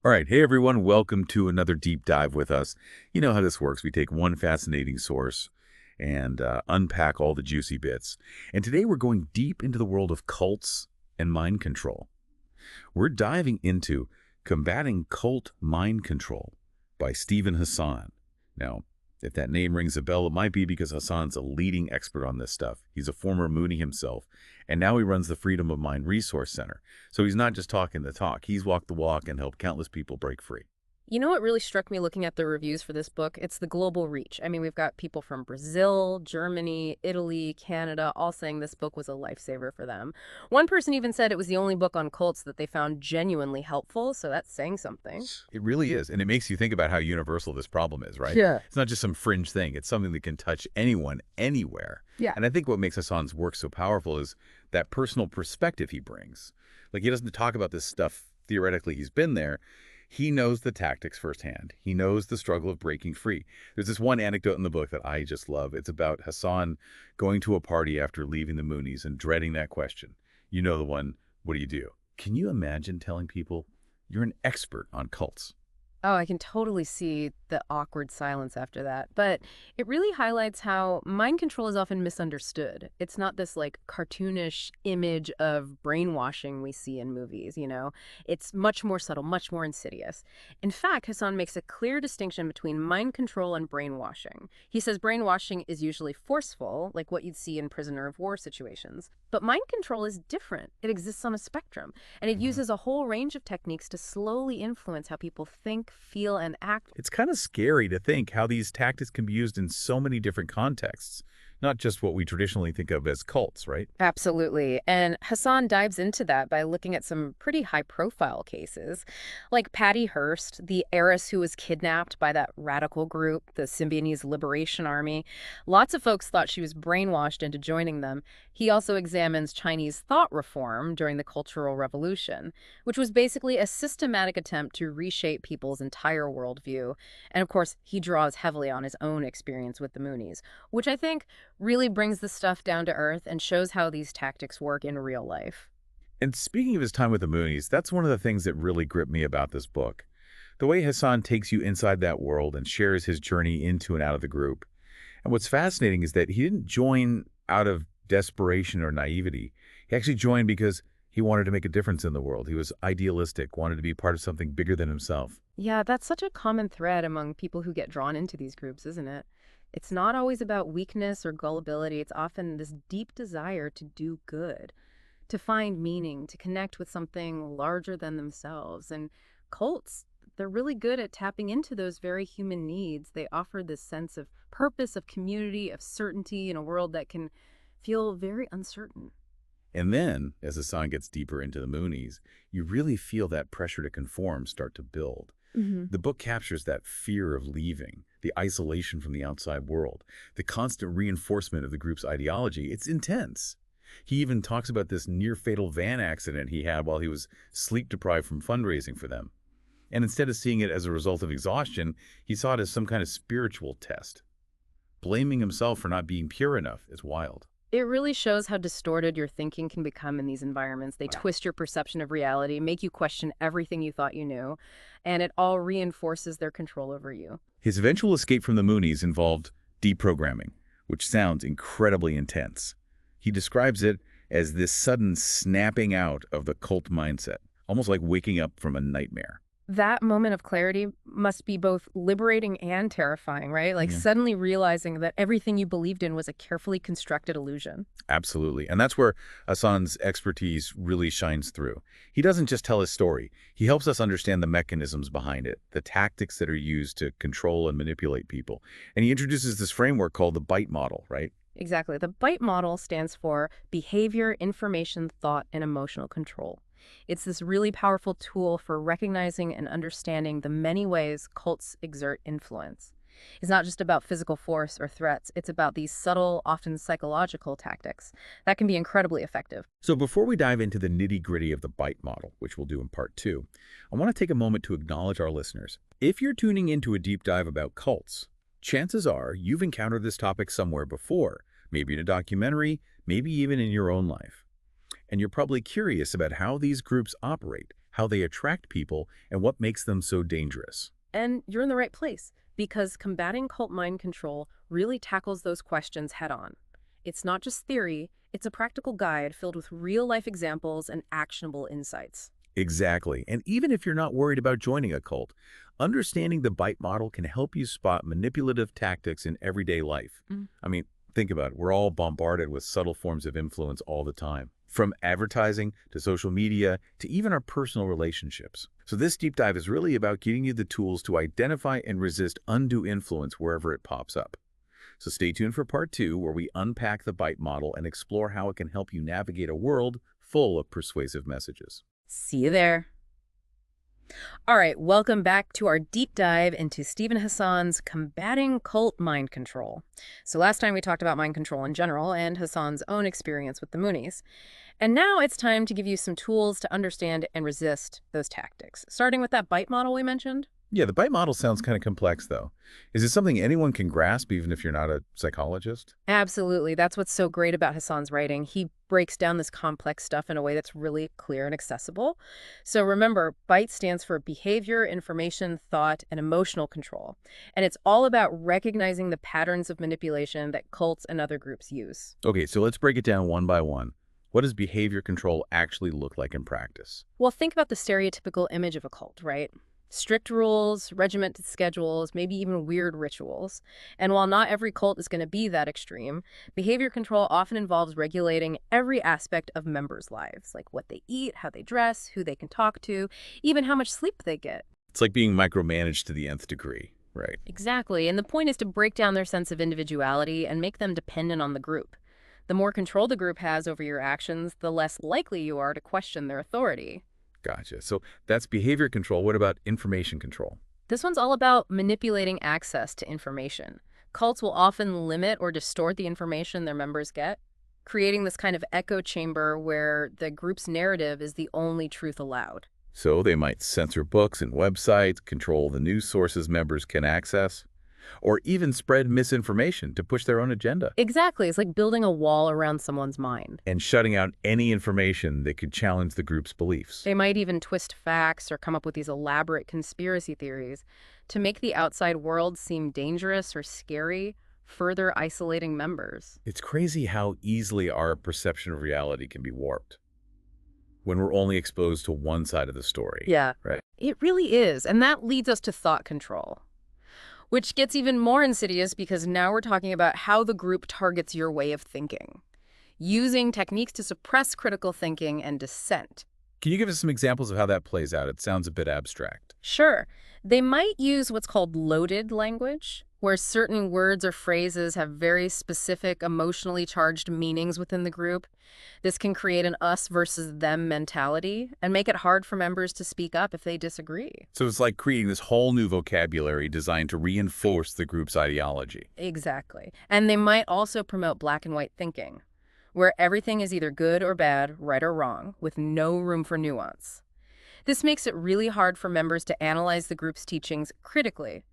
All right. Hey, everyone. Welcome to another deep dive with us. You know how this works. We take one fascinating source and unpack all the juicy bits. And today we're going deep into the world of cults and mind control. We're diving into Combating Cult Mind Control by Stephen Hassan. Now, if that name rings a bell, it might be because Hassan's a leading expert on this stuff. He's a former Moonie himself, and now he runs the Freedom of Mind Resource Center. So he's not just talking the talk, he's walked the walk and helped countless people break free. You know what really struck me looking at the reviews for this book? It's the global reach. I mean, we've got people from Brazil, Germany, Italy, Canada, all saying this book was a lifesaver for them. One person even said it was the only book on cults that they found genuinely helpful, so that's saying something. It really is, and it makes you think about how universal this problem is, right? Yeah. It's not just some fringe thing, it's something that can touch anyone, anywhere. Yeah. And I think what makes Hassan's work so powerful is that personal perspective he brings. Like, he doesn't talk about this stuff theoretically, he's been there. He knows the tactics firsthand. He knows the struggle of breaking free. There's this one anecdote in the book that I just love. It's about Hassan going to a party after leaving the Moonies and dreading that question. You know the one, what do you do? Can you imagine telling people you're an expert on cults? Oh, I can totally see the awkward silence after that. But it really highlights how mind control is often misunderstood. It's not this like cartoonish image of brainwashing we see in movies. It's much more subtle, much more insidious. In fact, Hassan makes a clear distinction between mind control and brainwashing. He says brainwashing is usually forceful, like what you'd see in prisoner of war situations. But mind control is different. It exists on a spectrum, and it uses a whole range of techniques to slowly influence how people think, feel, and act. It's kind of scary to think how these tactics can be used in so many different contexts, not just what we traditionally think of as cults, right? Absolutely. And Hassan dives into that by looking at some pretty high-profile cases, like Patty Hearst, the heiress who was kidnapped by that radical group, the Symbionese Liberation Army. Lots of folks thought she was brainwashed into joining them. He also examines Chinese thought reform during the Cultural Revolution, which was basically a systematic attempt to reshape people's entire worldview. And of course, he draws heavily on his own experience with the Moonies, which I think really brings the stuff down to earth and shows how these tactics work in real life. And speaking of his time with the Moonies, that's one of the things that really gripped me about this book. The way Hassan takes you inside that world and shares his journey into and out of the group. And what's fascinating is that he didn't join out of desperation or naivety. He actually joined because he wanted to make a difference in the world. He was idealistic, wanted to be part of something bigger than himself. Yeah, that's such a common thread among people who get drawn into these groups, isn't it? It's not always about weakness or gullibility. It's often this deep desire to do good, to find meaning, to connect with something larger than themselves. And cults, they're really good at tapping into those very human needs. They offer this sense of purpose, of community, of certainty in a world that can feel very uncertain. And then, as Hassan gets deeper into the Moonies, you really feel that pressure to conform start to build. The book captures that fear of leaving, the isolation from the outside world, the constant reinforcement of the group's ideology. It's intense. He even talks about this near-fatal van accident he had while he was sleep-deprived from fundraising for them. And instead of seeing it as a result of exhaustion, he saw it as some kind of spiritual test. Blaming himself for not being pure enough is wild. It really shows how distorted your thinking can become in these environments. They twist your perception of reality, make you question everything you thought you knew, and it all reinforces their control over you. His eventual escape from the Moonies involved deprogramming, which sounds incredibly intense. He describes it as this sudden snapping out of the cult mindset, almost like waking up from a nightmare. That moment of clarity must be both liberating and terrifying, right? Like suddenly realizing that everything you believed in was a carefully constructed illusion. Absolutely. And that's where Hassan's expertise really shines through. He doesn't just tell his story. He helps us understand the mechanisms behind it, the tactics that are used to control and manipulate people. And he introduces this framework called the BITE model, right? Exactly. The BITE model stands for behavior, information, thought, and emotional control. It's this really powerful tool for recognizing and understanding the many ways cults exert influence. It's not just about physical force or threats. It's about these subtle, often psychological tactics that can be incredibly effective. So before we dive into the nitty-gritty of the BITE model, which we'll do in part 2, I want to take a moment to acknowledge our listeners. If you're tuning into a deep dive about cults, chances are you've encountered this topic somewhere before, maybe in a documentary, maybe even in your own life. And you're probably curious about how these groups operate, how they attract people, and what makes them so dangerous. And you're in the right place, because combating cult mind control really tackles those questions head on. It's not just theory, it's a practical guide filled with real-life examples and actionable insights. Exactly. And even if you're not worried about joining a cult, understanding the bite model can help you spot manipulative tactics in everyday life. Mm. I mean, think about it. We're all bombarded with subtle forms of influence all the time, from advertising to social media to even our personal relationships. So this deep dive is really about getting you the tools to identify and resist undue influence wherever it pops up. So stay tuned for part 2, where we unpack the bite model and explore how it can help you navigate a world full of persuasive messages. See you there. All right, welcome back to our deep dive into Stephen Hassan's Combating Cult Mind Control. So last time we talked about mind control in general and Hassan's own experience with the Moonies. And now it's time to give you some tools to understand and resist those tactics, starting with that bite model we mentioned. Yeah, the bite model sounds kind of complex, though. Is it something anyone can grasp, even if you're not a psychologist? Absolutely. That's what's so great about Hassan's writing. He breaks down this complex stuff in a way that's really clear and accessible. So remember, BITE stands for behavior, information, thought, and emotional control. And it's all about recognizing the patterns of manipulation that cults and other groups use. Okay, so let's break it down one by one. What does behavior control actually look like in practice? Well, think about the stereotypical image of a cult, right? Strict rules, regimented schedules, maybe even weird rituals. And while not every cult is going to be that extreme, behavior control often involves regulating every aspect of members' lives, like what they eat, how they dress, who they can talk to, even how much sleep they get. It's like being micromanaged to the nth degree, right? Exactly. And the point is to break down their sense of individuality and make them dependent on the group. The more control the group has over your actions, the less likely you are to question their authority. Gotcha. So that's behavior control. What about information control? This one's all about manipulating access to information. Cults will often limit or distort the information their members get, creating this kind of echo chamber where the group's narrative is the only truth allowed. So they might censor books and websites, control the news sources members can access, or even spread misinformation to push their own agenda. Exactly. It's like building a wall around someone's mind. And shutting out any information that could challenge the group's beliefs. They might even twist facts or come up with these elaborate conspiracy theories to make the outside world seem dangerous or scary, further isolating members. It's crazy how easily our perception of reality can be warped when we're only exposed to one side of the story. Yeah, right. It really is. And that leads us to thought control, which gets even more insidious because now we're talking about how the group targets your way of thinking, using techniques to suppress critical thinking and dissent. Can you give us some examples of how that plays out? It sounds a bit abstract. Sure. They might use what's called loaded language, where certain words or phrases have very specific emotionally charged meanings within the group. This can create an us versus them mentality and make it hard for members to speak up if they disagree. So it's like creating this whole new vocabulary designed to reinforce the group's ideology. Exactly. And they might also promote black and white thinking, where everything is either good or bad, right or wrong, with no room for nuance. This makes it really hard for members to analyze the group's teachings critically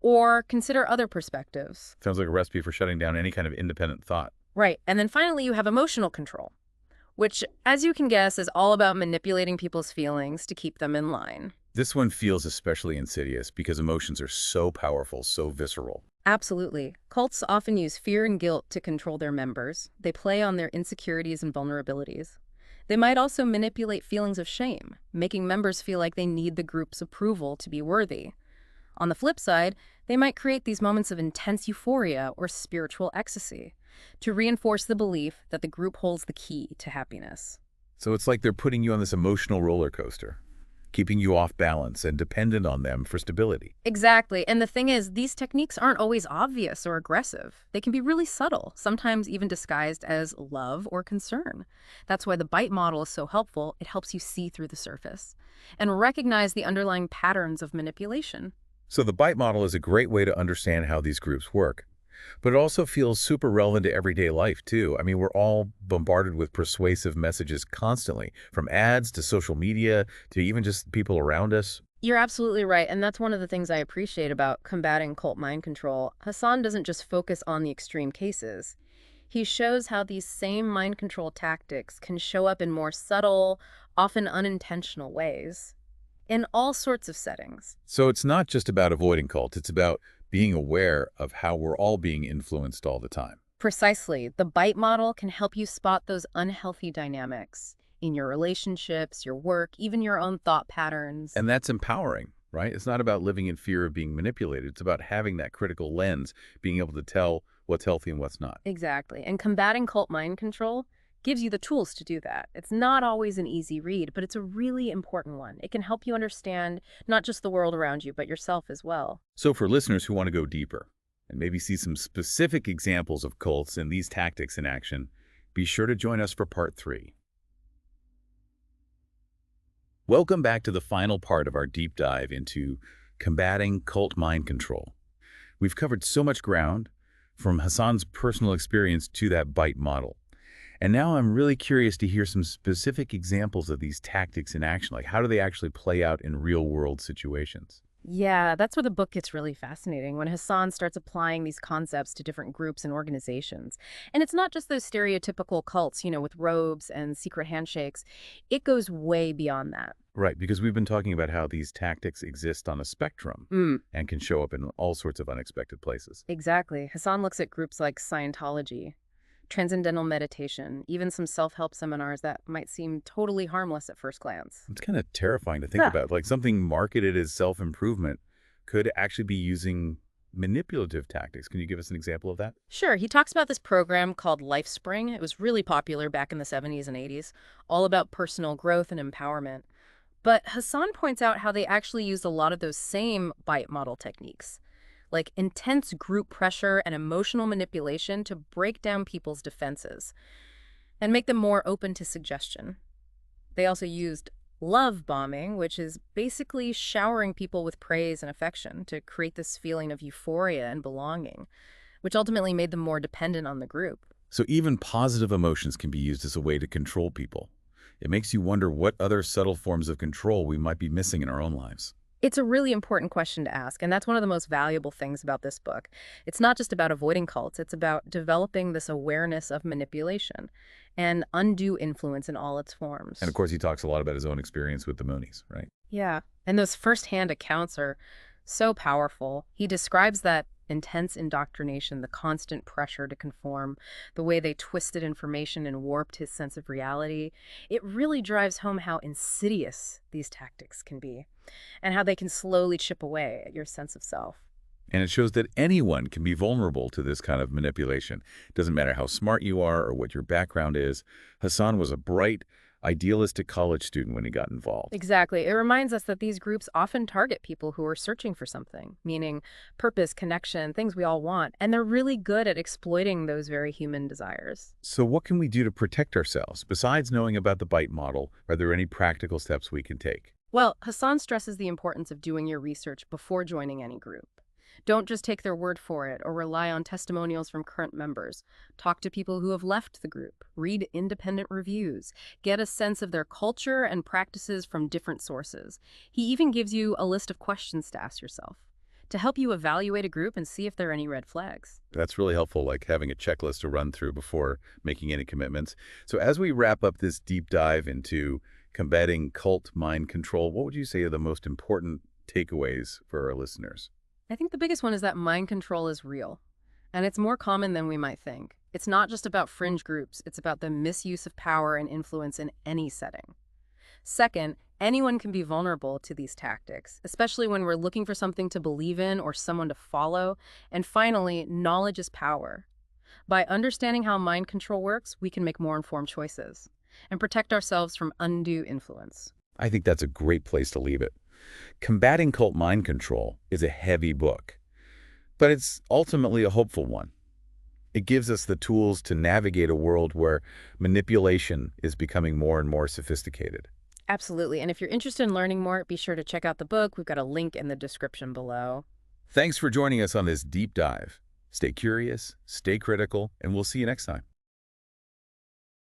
or consider other perspectives. Sounds like a recipe for shutting down any kind of independent thought. Right. And then finally, you have emotional control, which, as you can guess, is all about manipulating people's feelings to keep them in line. This one feels especially insidious because emotions are so powerful, so visceral. Absolutely. Cults often use fear and guilt to control their members. They play on their insecurities and vulnerabilities. They might also manipulate feelings of shame, making members feel like they need the group's approval to be worthy. On the flip side, they might create these moments of intense euphoria or spiritual ecstasy to reinforce the belief that the group holds the key to happiness. So it's like they're putting you on this emotional roller coaster, keeping you off balance and dependent on them for stability. Exactly. And the thing is, these techniques aren't always obvious or aggressive. They can be really subtle, sometimes even disguised as love or concern. That's why the BITE model is so helpful. It helps you see through the surface and recognize the underlying patterns of manipulation. So the BITE model is a great way to understand how these groups work. But it also feels super relevant to everyday life, too. I mean, we're all bombarded with persuasive messages constantly, from ads to social media to even just people around us. You're absolutely right, and that's one of the things I appreciate about combating cult mind control. Hassan doesn't just focus on the extreme cases. He shows how these same mind control tactics can show up in more subtle, often unintentional ways, in all sorts of settings. So it's not just about avoiding cults, it's about being aware of how we're all being influenced all the time. Precisely, the bite model can help you spot those unhealthy dynamics in your relationships, your work, even your own thought patterns. And that's empowering, right? It's not about living in fear of being manipulated. It's about having that critical lens, being able to tell what's healthy and what's not. Exactly. And combating cult mind control gives you the tools to do that. It's not always an easy read, but it's a really important one. It can help you understand not just the world around you, but yourself as well. So for listeners who want to go deeper and maybe see some specific examples of cults and these tactics in action, be sure to join us for part 3. Welcome back to the final part of our deep dive into combating cult mind control. We've covered so much ground, from Hassan's personal experience to that bite model. And now I'm really curious to hear some specific examples of these tactics in action. Like, how do they actually play out in real-world situations? Yeah, that's where the book gets really fascinating, when Hassan starts applying these concepts to different groups and organizations. And it's not just those stereotypical cults, with robes and secret handshakes. It goes way beyond that. Right, because we've been talking about how these tactics exist on a spectrum and can show up in all sorts of unexpected places. Exactly. Hassan looks at groups like Scientology, Transcendental meditation, even some self-help seminars that might seem totally harmless at first glance. It's kind of terrifying to think Yeah. about. Like, something marketed as self-improvement could actually be using manipulative tactics. Can you give us an example of that? Sure, he talks about this program called LifeSpring. It was really popular back in the 70s and 80s, all about personal growth and empowerment. But Hassan points out how they actually used a lot of those same bite model techniques, like intense group pressure and emotional manipulation to break down people's defenses and make them more open to suggestion. They also used love bombing, which is basically showering people with praise and affection to create this feeling of euphoria and belonging, which ultimately made them more dependent on the group. So even positive emotions can be used as a way to control people. It makes you wonder what other subtle forms of control we might be missing in our own lives. It's a really important question to ask, and that's one of the most valuable things about this book. It's not just about avoiding cults, it's about developing this awareness of manipulation and undue influence in all its forms. And of course, he talks a lot about his own experience with the Moonies, right? Yeah, and those firsthand accounts are so powerful. He describes that intense indoctrination, the constant pressure to conform, the way they twisted information and warped his sense of reality. It really drives home how insidious these tactics can be and how they can slowly chip away at your sense of self. And it shows that anyone can be vulnerable to this kind of manipulation. It doesn't matter how smart you are or what your background is. Hassan was a bright, idealistic college student when he got involved. Exactly. It reminds us that these groups often target people who are searching for something, meaning purpose, connection, things we all want, and they're really good at exploiting those very human desires. So what can we do to protect ourselves? Besides knowing about the bite model, are there any practical steps we can take? Well, Hassan stresses the importance of doing your research before joining any group. Don't just take their word for it or rely on testimonials from current members. Talk to people who have left the group. Read independent reviews. Get a sense of their culture and practices from different sources. He even gives you a list of questions to ask yourself to help you evaluate a group and see if there are any red flags. That's really helpful, like having a checklist to run through before making any commitments. So as we wrap up this deep dive into combating cult mind control, what would you say are the most important takeaways for our listeners? I think the biggest one is that mind control is real, and it's more common than we might think. It's not just about fringe groups, it's about the misuse of power and influence in any setting. Second, anyone can be vulnerable to these tactics, especially when we're looking for something to believe in or someone to follow. And finally, knowledge is power. By understanding how mind control works, we can make more informed choices and protect ourselves from undue influence. I think that's a great place to leave it. Combating Cult Mind Control is a heavy book, but it's ultimately a hopeful one. It gives us the tools to navigate a world where manipulation is becoming more and more sophisticated. Absolutely. And if you're interested in learning more, be sure to check out the book. We've got a link in the description below. Thanks for joining us on this deep dive. Stay curious, stay critical, and we'll see you next time.